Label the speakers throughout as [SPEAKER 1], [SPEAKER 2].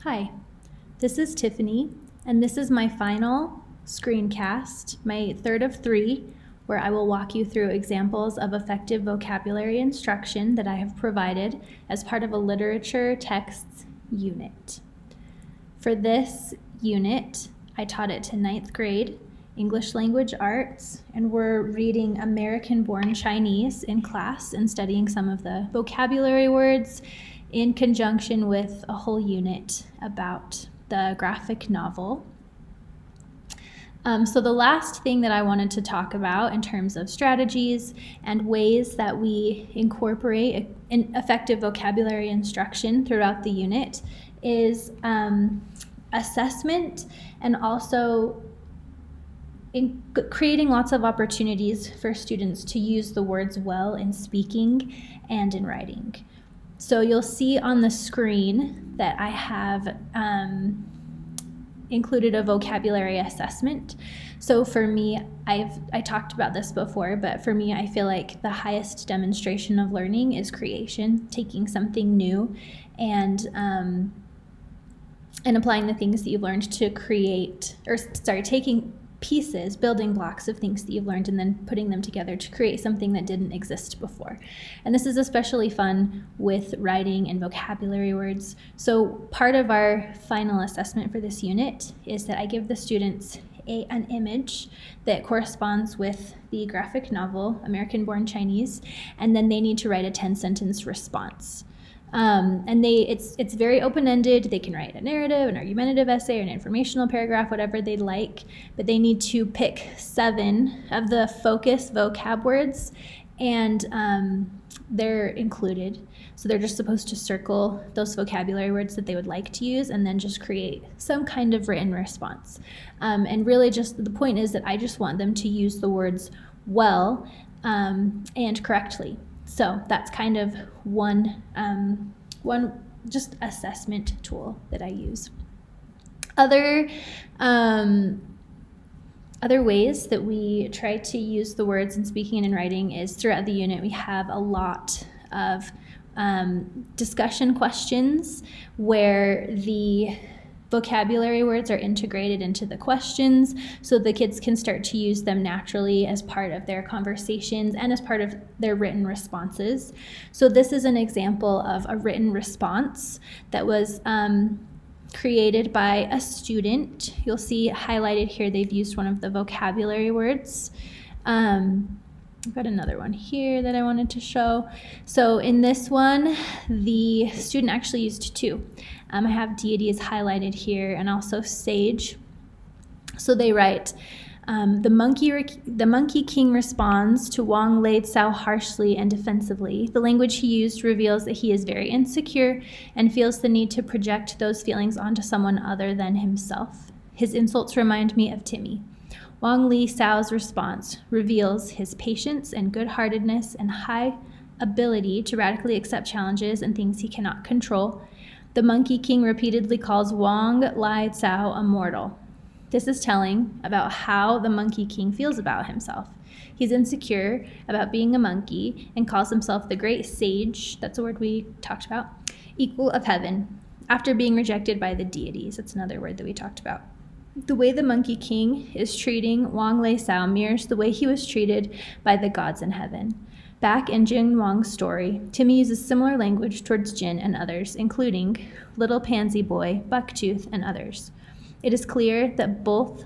[SPEAKER 1] Hi, this is Tiffany, and this is my final screencast, my third of 3, where I will walk you through examples of effective vocabulary instruction that I have provided as part of a literature texts unit. For this unit, I taught it to 9th grade English language arts, and we're reading American-born Chinese in class and studying some of the vocabulary words in conjunction with a whole unit about the graphic novel. So the last thing that I wanted to talk about in terms of strategies and ways that we incorporate an effective vocabulary instruction throughout the unit is assessment, and also in creating lots of opportunities for students to use the words well in speaking and in writing. So you'll see on the screen that I have included a vocabulary assessment. So for me, I talked about this before, but for me, I feel like the highest demonstration of learning is creation, taking something new and applying the things that you've learned to taking pieces, building blocks of things that you've learned, and then putting them together to create something that didn't exist before. And this is especially fun with writing and vocabulary words. So part of our final assessment for this unit is that I give the students an image that corresponds with the graphic novel, American-born Chinese, and then they need to write a 10-sentence response. It's very open-ended. They can write a narrative, an argumentative essay, or an informational paragraph, whatever they'd like, but they need to pick 7 of the focus vocab words, and they're included. So they're just supposed to circle those vocabulary words that they would like to use and then just create some kind of written response. And really just the point is that I just want them to use the words well and correctly. So that's kind of one just assessment tool that I use. Other ways that we try to use the words in speaking and in writing is throughout the unit we have a lot of discussion questions where the vocabulary words are integrated into the questions so the kids can start to use them naturally as part of their conversations and as part of their written responses. So this is an example of a written response that was created by a student. You'll see highlighted here they've used one of the vocabulary words. I've got another one here that I wanted to show. So in this one, the student actually used 2. I have deities highlighted here and also sage. So they write, the monkey king responds to Wang Lei Cao harshly and defensively. The language he used reveals that he is very insecure and feels the need to project those feelings onto someone other than himself. His insults remind me of Timmy. Wang Li Cao's response reveals his patience and good-heartedness and high ability to radically accept challenges and things he cannot control. The Monkey King repeatedly calls Wang Lai Cao a mortal. This is telling about how the Monkey King feels about himself. He's insecure about being a monkey and calls himself the great sage, that's a word we talked about, equal of heaven, after being rejected by the deities. That's another word that we talked about. The way the Monkey King is treating Wang Lei Cao mirrors the way he was treated by the gods in heaven. Back in Jin Wang's story, Timmy uses similar language towards Jin and others, including Little Pansy Boy, Bucktooth, and others. It is clear that both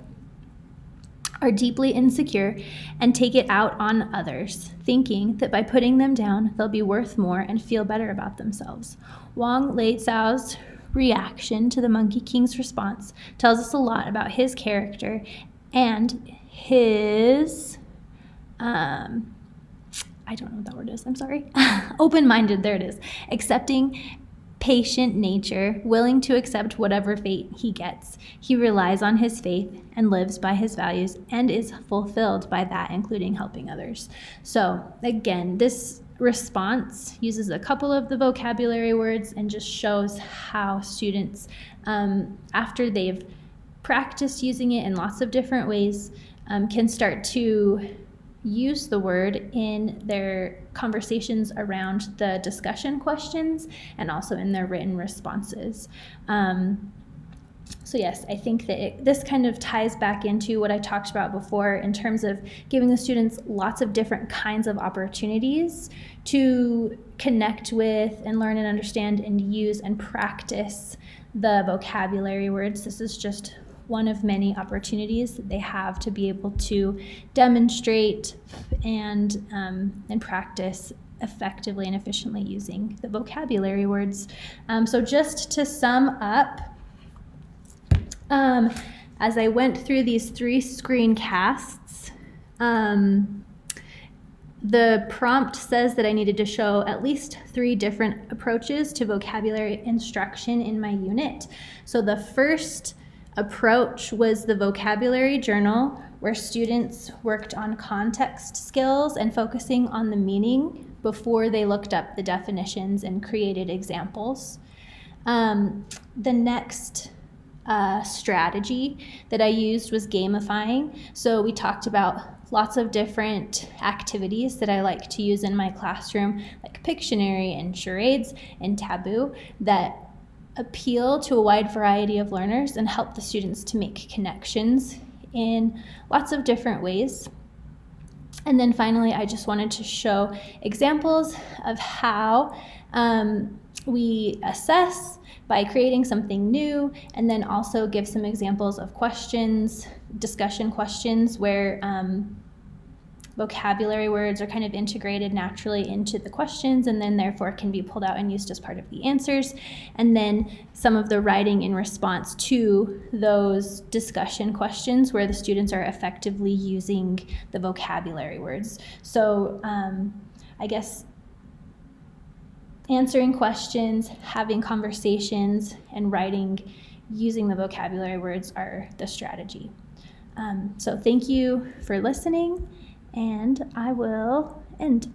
[SPEAKER 1] are deeply insecure and take it out on others, thinking that by putting them down, they'll be worth more and feel better about themselves. Wang Lei Cao's reaction to the Monkey King's response tells us a lot about his character and his, I don't know what that word is, I'm sorry. Open-minded, there it is. Accepting, patient nature, willing to accept whatever fate he gets. He relies on his faith and lives by his values and is fulfilled by that, including helping others. So again, this response uses a couple of the vocabulary words and just shows how students, after they've practiced using it in lots of different ways, can start to use the word in their conversations around the discussion questions and also in their written responses. So yes, I think that this kind of ties back into what I talked about before in terms of giving the students lots of different kinds of opportunities to connect with and learn and understand and use and practice the vocabulary words. This is just one of many opportunities that they have to be able to demonstrate and practice effectively and efficiently using the vocabulary words. So just to sum up, as I went through these 3 screencasts, the prompt says that I needed to show at least 3 different approaches to vocabulary instruction in my unit. So the first approach was the vocabulary journal, where students worked on context skills and focusing on the meaning before they looked up the definitions and created examples. The next strategy that I used was gamifying. So we talked about lots of different activities that I like to use in my classroom, like Pictionary and charades and taboo, that appeal to a wide variety of learners and help the students to make connections in lots of different ways. And then finally, I just wanted to show examples of how we assess by creating something new, and then also give some examples of questions, discussion questions, where vocabulary words are kind of integrated naturally into the questions and then therefore can be pulled out and used as part of the answers. And then some of the writing in response to those discussion questions where the students are effectively using the vocabulary words. So I guess answering questions, having conversations, and writing using the vocabulary words are the strategy. So thank you for listening, and I will end.